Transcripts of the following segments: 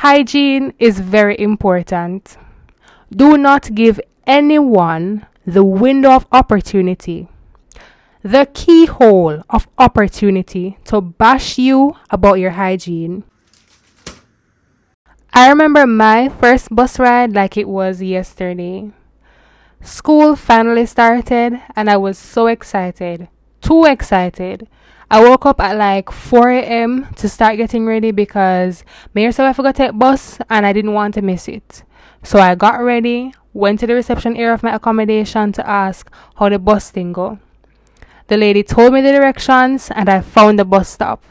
Hygiene is very important. Do not give anyone the window of opportunity, the keyhole of opportunity to bash you about your hygiene. I remember my first bus ride like it was yesterday. School finally started and I was so excited. Too excited. I woke up at like 4 a.m. to start getting ready because me yourself I forgot to take bus and I didn't want to miss it. So I got ready, went to the reception area of my accommodation to ask how the bus thing go. The lady told me the directions and I found the bus stop.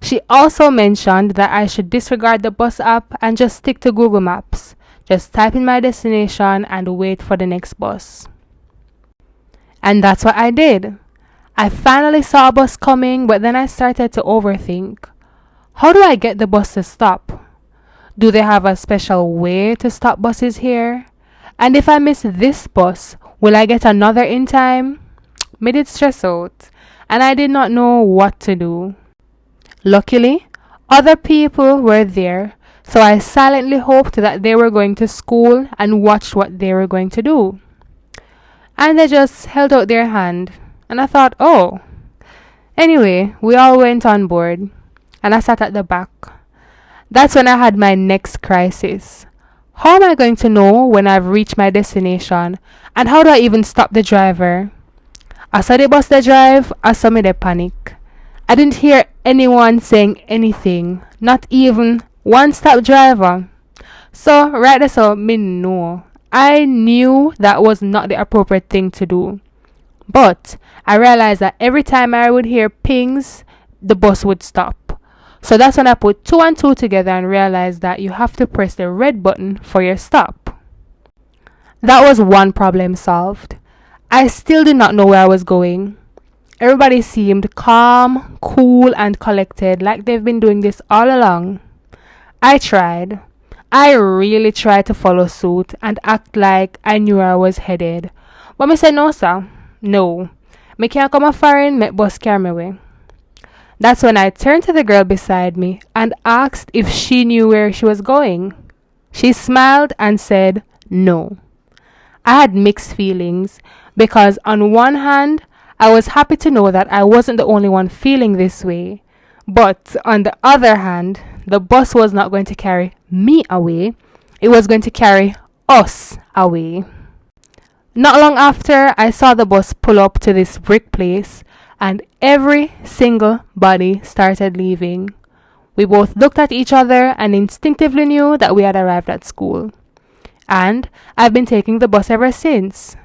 She also mentioned that I should disregard the bus app and just stick to Google Maps. Just type in my destination and wait for the next bus. And that's what I did. I finally saw a bus coming, but then I started to overthink. How do I get the bus to stop? Do they have a special way to stop buses here? And if I miss this bus, will I get another in time? Me did stress out, and I did not know what to do. Luckily, other people were there, so I silently hoped that they were going to school and watched what they were going to do. And they just held out their hand, and I thought, oh. Anyway, we all went on board, and I sat at the back. That's when I had my next crisis. How am I going to know when I've reached my destination, and how do I even stop the driver? I saw the bus they drive, I saw me they panic. I didn't hear anyone saying anything, not even one stop driver. So right there, so me know. I knew that was not the appropriate thing to do. But I realized that every time I would hear pings, the bus would stop. So that's when I put 2 and 2 together and realized that you have to press the red button for your stop. That was one problem solved. I still did not know where I was going. Everybody seemed calm, cool, and collected, like they've been doing this all along. I tried. I really tried to follow suit and act like I knew where I was headed. But me said, no, sir. No. Me can't come a foreign, make bus carry me away. That's when I turned to the girl beside me and asked if she knew where she was going. She smiled and said, no. I had mixed feelings because on one hand, I was happy to know that I wasn't the only one feeling this way. But on the other hand, the bus was not going to carry me away. It was going to carry us away. Not long after, I saw the bus pull up to this brick place and every single body started leaving. We both looked at each other and instinctively knew that we had arrived at school. And I've been taking the bus ever since.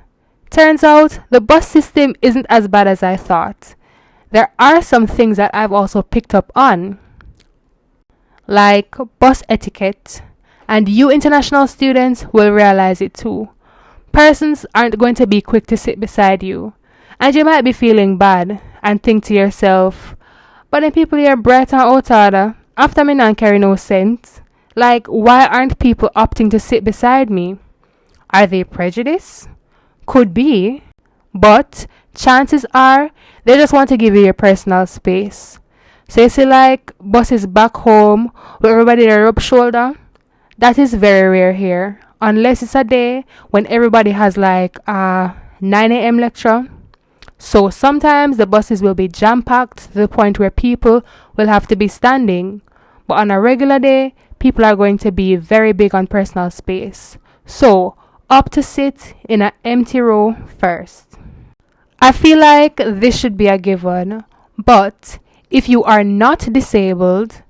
Turns out the bus system isn't as bad as I thought. There are some things that I've also picked up on, like bus etiquette, and you international students will realize it too. Persons aren't going to be quick to sit beside you, and you might be feeling bad and think to yourself, but then people here bright and out order, after me not carry no sense. Like, why aren't people opting to sit beside me? Are they prejudiced? Could be, but chances are they just want to give you your personal space. So you see, like buses back home where everybody they rub shoulder, that is very rare here, unless it's a day when everybody has like a 9 a.m. lecture. So sometimes the buses will be jam-packed to the point where people will have to be standing. But on a regular day, people are going to be very big on personal space. So opt to sit in an empty row first. I feel like this should be a given, but if you are not disabled,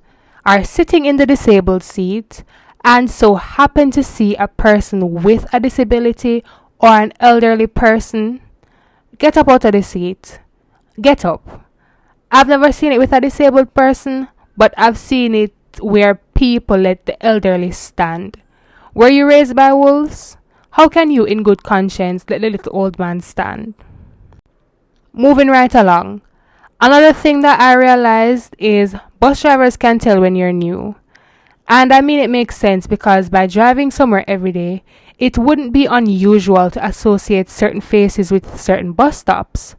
are sitting in the disabled seat, and so happen to see a person with a disability or an elderly person, get up out of the seat. Get up. I've never seen it with a disabled person, but I've seen it where people let the elderly stand. Were you raised by wolves? How can you in good conscience let the little old man stand? Moving right along. Another thing that I realized is bus drivers can tell when you're new. And I mean it makes sense because by driving somewhere every day, it wouldn't be unusual to associate certain faces with certain bus stops.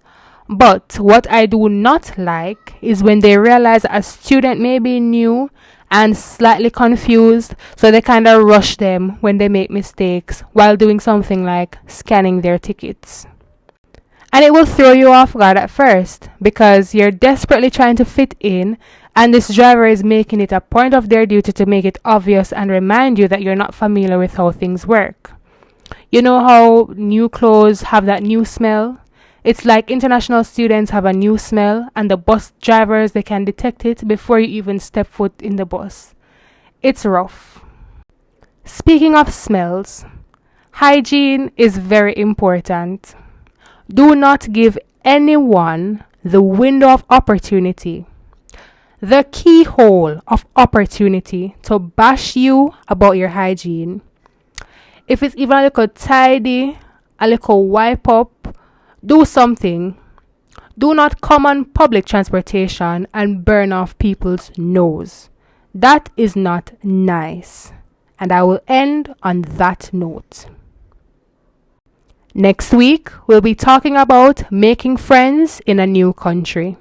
But what I do not like is when they realize a student may be new and slightly confused, so they kind of rush them when they make mistakes while doing something like scanning their tickets. And it will throw you off guard at first because you're desperately trying to fit in, and this driver is making it a point of their duty to make it obvious and remind you that you're not familiar with how things work. You know how new clothes have that new smell? It's like international students have a new smell, and the bus drivers, they can detect it before you even step foot in the bus. It's rough. Speaking of smells, hygiene is very important. Do not give anyone the window of opportunity, the keyhole of opportunity to bash you about your hygiene. If it's even a little tidy, a little wipe up, do something. Do not come on public transportation and burn off people's nose. That is not nice. And I will end on that note. Next week, we'll be talking about making friends in a new country.